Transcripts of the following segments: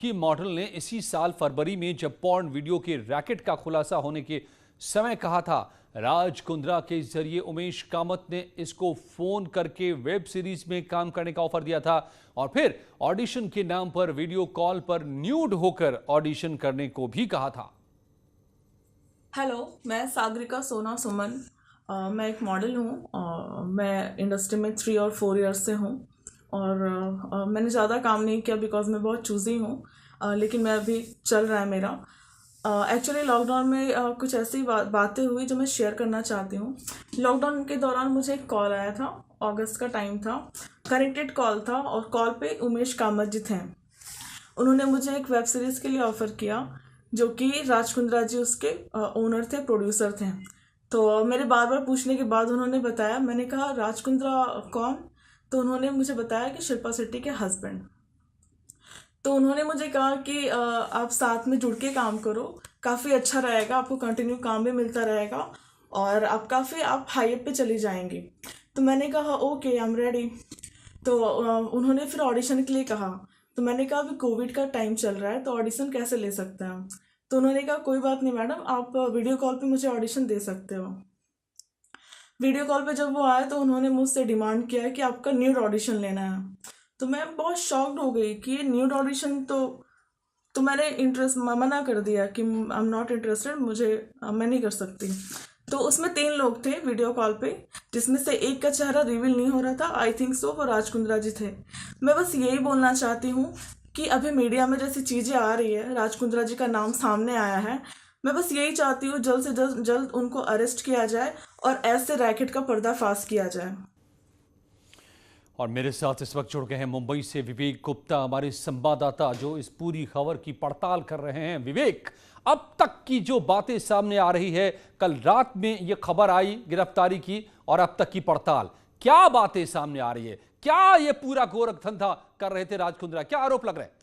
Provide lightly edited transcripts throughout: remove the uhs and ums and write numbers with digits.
की मॉडल ने इसी साल फरवरी में जब पॉर्न वीडियो के रैकेट का खुलासा होने के समय कहा था, राज कुंद्रा के जरिए उमेश कामत ने इसको फोन करके वेब सीरीज में काम करने का ऑफर दिया था और फिर ऑडिशन के नाम पर वीडियो कॉल पर न्यूड होकर ऑडिशन करने को भी कहा था। हेलो, मैं सागरिका सोना सुमन। मैं एक मॉडल हूँ। मैं इंडस्ट्री में 3 और 4 ईयर्स से हूँ और मैंने ज़्यादा काम नहीं किया बिकॉज मैं बहुत चूज़ी हूँ। लेकिन मैं अभी चल रहा है मेरा। एक्चुअली लॉकडाउन में कुछ ऐसी बातें हुई जो मैं शेयर करना चाहती हूँ। लॉकडाउन के दौरान मुझे एक कॉल आया था, अगस्त का टाइम था, कनेक्टेड कॉल था और कॉल पे उमेश कामत जी थे। उन्होंने मुझे एक वेब सीरीज़ के लिए ऑफ़र किया जो कि राज कुंद्रा जी उसके ओनर थे, प्रोड्यूसर थे। तो मेरे बार बार पूछने के बाद उन्होंने बताया, मैंने कहा राज कुंद्रा कौन? तो उन्होंने मुझे बताया कि शिल्पा शेट्टी के हस्बैंड। तो उन्होंने मुझे कहा कि आप साथ में जुड़ के काम करो, काफ़ी अच्छा रहेगा, आपको कंटिन्यू काम भी मिलता रहेगा और आप हाई अप पे चली जाएंगी। तो मैंने कहा ओके, आई एम रेडी। तो उन्होंने फिर ऑडिशन के लिए कहा। तो मैंने कहा अभी कोविड का टाइम चल रहा है तो ऑडिशन कैसे ले सकते हैं हम? तो उन्होंने कहा कोई बात नहीं मैडम, आप वीडियो कॉल पे मुझे ऑडिशन दे सकते हो। वीडियो कॉल पे जब वो आए तो उन्होंने मुझसे डिमांड किया है कि आपका न्यूड ऑडिशन लेना है। तो मैं बहुत शॉक्ड हो गई कि ये न्यूड ऑडिशन तो मैंने इंटरेस्ट मना कर दिया कि आई एम नॉट इंटरेस्टेड, मैं नहीं कर सकती। तो उसमें 3 लोग थे वीडियो कॉल पे, जिसमें से एक का चेहरा रिवील नहीं हो रहा था। आई थिंक सो वो राज कुंद्रा जी थे। मैं बस यही बोलना चाहती हूँ कि अभी मीडिया में जैसी चीज़ें आ रही है, राज कुंद्रा जी का नाम सामने आया है, मैं बस यही चाहती हूँ जल्द से जल्द उनको अरेस्ट किया जाए और ऐसे रैकेट का पर्दाफाश किया जाए। और मेरे साथ इस वक्त जुड़ गए हैं मुंबई से विवेक गुप्ता, हमारे संवाददाता, जो इस पूरी खबर की पड़ताल कर रहे हैं। विवेक, अब तक की जो बातें सामने आ रही है, कल रात में ये खबर आई गिरफ्तारी की और अब तक की पड़ताल, क्या बातें सामने आ रही है? क्या ये पूरा गोरखधंधा कर रहे थे राज कुंद्रा? क्या आरोप लग रहे हैं?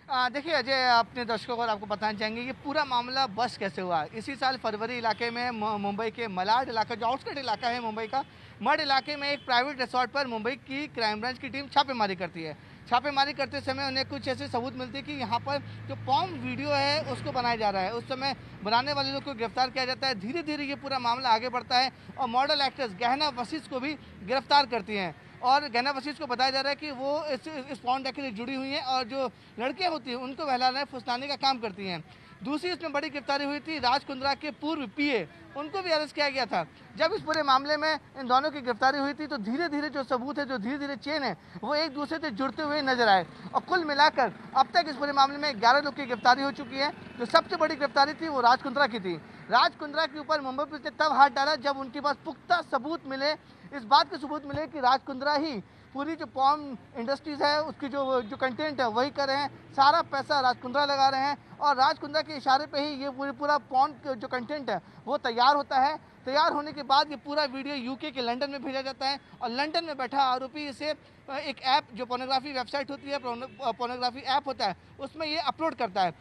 देखिए अजय, अपने दर्शकों को और आपको बताना चाहेंगे कि पूरा मामला बस कैसे हुआ। इसी साल फरवरी इलाके में मुंबई के मलाड इलाका, जो आउटस्कर्ट इलाका है मुंबई का, मड इलाके में एक प्राइवेट रिसोर्ट पर मुंबई की क्राइम ब्रांच की टीम छापेमारी करती है। छापेमारी करते समय उन्हें कुछ ऐसे सबूत मिलते हैं कि यहाँ पर जो पॉर्न वीडियो है उसको बनाया जा रहा है। उस समय बनाने वाले लोग को गिरफ्तार किया जाता है। धीरे धीरे ये पूरा मामला आगे बढ़ता है और मॉडल एक्ट्रेस गहना वसीस को भी गिरफ्तार करती हैं। और गहना वसीस को बताया जा रहा है कि वो इस पॉर्न रैकेट से जुड़ी हुई हैं और जो लड़कियां होती हैं उनको बहलाने फुसलाने का काम करती हैं। दूसरी इसमें बड़ी गिरफ्तारी हुई थी राज कुंद्रा के पूर्व पीए, उनको भी अरेस्ट किया गया था। जब इस पूरे मामले में इन दोनों की गिरफ्तारी हुई थी तो धीरे धीरे जो सबूत है, जो धीरे धीरे चेन है, वो एक दूसरे से जुड़ते हुए नजर आए और कुल मिलाकर अब तक इस पूरे मामले में 11 लोग की गिरफ्तारी हो चुकी है। जो सबसे बड़ी गिरफ्तारी थी वो राज कुंद्रा की थी। राज कुंद्रा के ऊपर मुंबई पुलिस ने तब हाथ डाला जब उनके पास पुख्ता सबूत मिले, इस बात के सबूत मिले कि राज कुंद्रा ही पूरी जो पॉर्न इंडस्ट्रीज है उसकी जो कंटेंट है वही कर रहे हैं, सारा पैसा राज कुंद्रा लगा रहे हैं और राज कुंद्रा के इशारे पे ही ये पूरा पॉर्न जो कंटेंट है वो तैयार होता है। तैयार होने के बाद ये पूरा वीडियो यूके के लंदन में भेजा जाता है और लंदन में बैठा आरोपी इसे एक ऐप, जो पोर्नोग्राफी वेबसाइट होती है, पोर्नोग्राफी ऐप होता है, उसमें ये अपलोड करता है।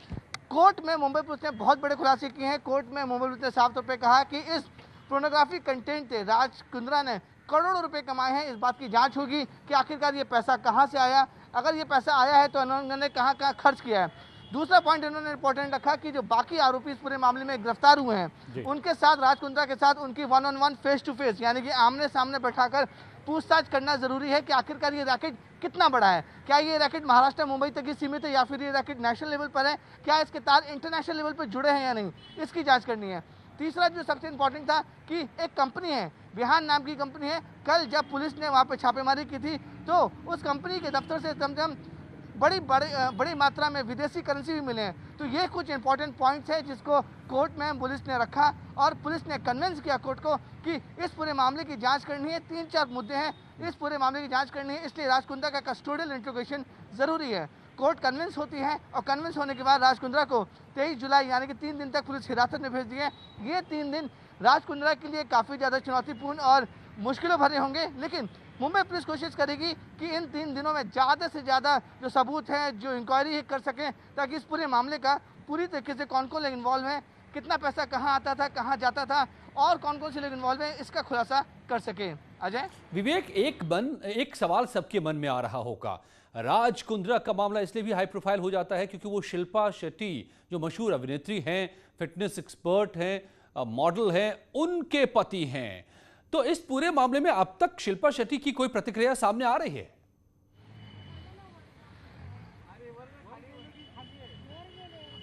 कोर्ट में मुंबई पुलिस ने बहुत बड़े खुलासे किए हैं। कोर्ट में मुंबई पुलिस ने साफ तौर पर कहा कि इस पोर्नोग्राफी कंटेंट से राज कुंद्रा ने करोड़ों रुपए कमाए हैं। इस बात की जांच होगी कि आखिरकार ये पैसा कहां से आया, अगर ये पैसा आया है तो उन्होंने कहां कहां खर्च किया है। दूसरा पॉइंट इन्होंने इंपॉर्टेंट रखा कि जो बाकी आरोपी इस पूरे मामले में गिरफ्तार हुए हैं उनके साथ, राज कुंद्रा के साथ उनकी 1-on-1 फेस टू फेस, यानी कि आमने सामने बैठाकर पूछताछ करना जरूरी है कि आखिरकार ये रैकेट कितना बड़ा है। क्या ये रैकेट महाराष्ट्र मुंबई तक ही सीमित है या फिर ये रैकेट नेशनल लेवल पर है? क्या इसके तार इंटरनेशनल लेवल पर जुड़े हैं या नहीं, इसकी जांच करनी है। तीसरा जो सबसे इंपॉर्टेंट था कि एक कंपनी है, विहान नाम की कंपनी है, कल जब पुलिस ने वहाँ पे छापेमारी की थी तो उस कंपनी के दफ्तर से कम से कम बड़ी मात्रा में विदेशी करेंसी भी मिले हैं। तो ये कुछ इंपॉर्टेंट पॉइंट्स है जिसको कोर्ट में पुलिस ने रखा और पुलिस ने कन्विंस किया कोर्ट को कि इस पूरे मामले की जांच करनी है। 3-4 मुद्दे हैं, इस पूरे मामले की जांच करनी है, इसलिए राज कुंद्रा का कस्टोडियल इंट्रोगेशन जरूरी है। कोर्ट कन्विंस होती है और कन्विंस होने के बाद राज कुंद्रा को 23 जुलाई यानी कि 3 दिन तक पुलिस हिरासत में भेज दिए। ये 3 दिन राज कुंद्रा के लिए काफ़ी ज़्यादा चुनौतीपूर्ण और मुश्किलों भरे होंगे, लेकिन मुंबई पुलिस कोशिश करेगी कि इन 3 दिनों में ज़्यादा से ज़्यादा जो सबूत हैं, जो इंक्वायरी कर सकें, ताकि इस पूरे मामले का पूरी तरीके से कौन कौन लोग इन्वॉल्व हैं, कितना पैसा कहाँ आता था, कहाँ जाता था और कौन कौन से लोग इन्वॉल्व हैं, इसका खुलासा कर सकें। अजय। विवेक, एक सवाल सबके मन में आ रहा होगा। राज कुंद्रा का मामला इसलिए भी हाई प्रोफाइल हो जाता है क्योंकि वो शिल्पा शेट्टी जो मशहूर अभिनेत्री हैं, फिटनेस एक्सपर्ट हैं, मॉडल हैं, उनके पति हैं। तो इस पूरे मामले में अब तक शिल्पा शेट्टी की कोई प्रतिक्रिया सामने आ रही है?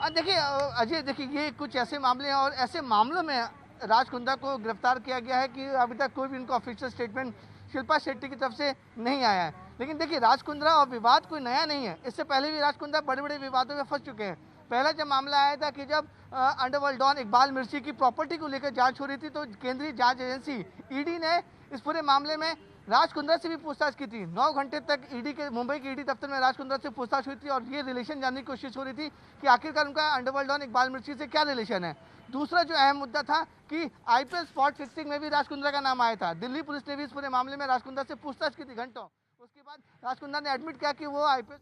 देखिए अजय, देखिए ये कुछ ऐसे मामले हैं और ऐसे मामलों में राज कुंद्रा को गिरफ्तार किया गया है कि अभी तक कोई भी इनको ऑफिशियल स्टेटमेंट शिल्पा शेट्टी की तरफ से नहीं आया है। लेकिन देखिए राज कुंद्रा और विवाद कोई नया नहीं है, इससे पहले भी राज कुंद्रा बड़े बड़े विवादों में फंस चुके हैं। पहला जब मामला आया था कि जब अंडरवर्ल्ड डॉन इकबाल मिर्ची की प्रॉपर्टी को लेकर जांच हो रही थी, तो केंद्रीय जांच एजेंसी ईडी ने इस पूरे मामले में राज कुंद्रा से भी पूछताछ की थी। 9 घंटे तक ईडी के मुंबई के ईडी दफ्तर में राज कुंद्रा से पूछताछ हुई थी और ये रिलेशन जानने की कोशिश हो रही थी कि आखिरकार उनका अंडरवर्ल्ड डॉन इकबाल मिर्ची से क्या रिलेशन है। दूसरा जो अहम मुद्दा था कि आईपीएल स्पॉट फिक्सिंग में भी राज कुंद्रा का नाम आया था। दिल्ली पुलिस ने भी इस पूरे मामले में राज कुंद्रा से पूछताछ की थी घंटों। उसके बाद राज कुंद्रा ने एडमिट किया कि वो आईपीएल।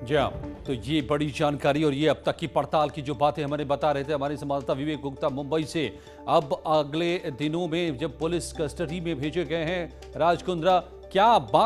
जी हाँ, तो ये बड़ी जानकारी और ये अब तक की पड़ताल की जो बातें हमारे बता रहे थे हमारे संवाददाता विवेक गुप्ता मुंबई से। अब अगले दिनों में जब पुलिस कस्टडी में भेजे गए हैं राज कुंद्रा, क्या बात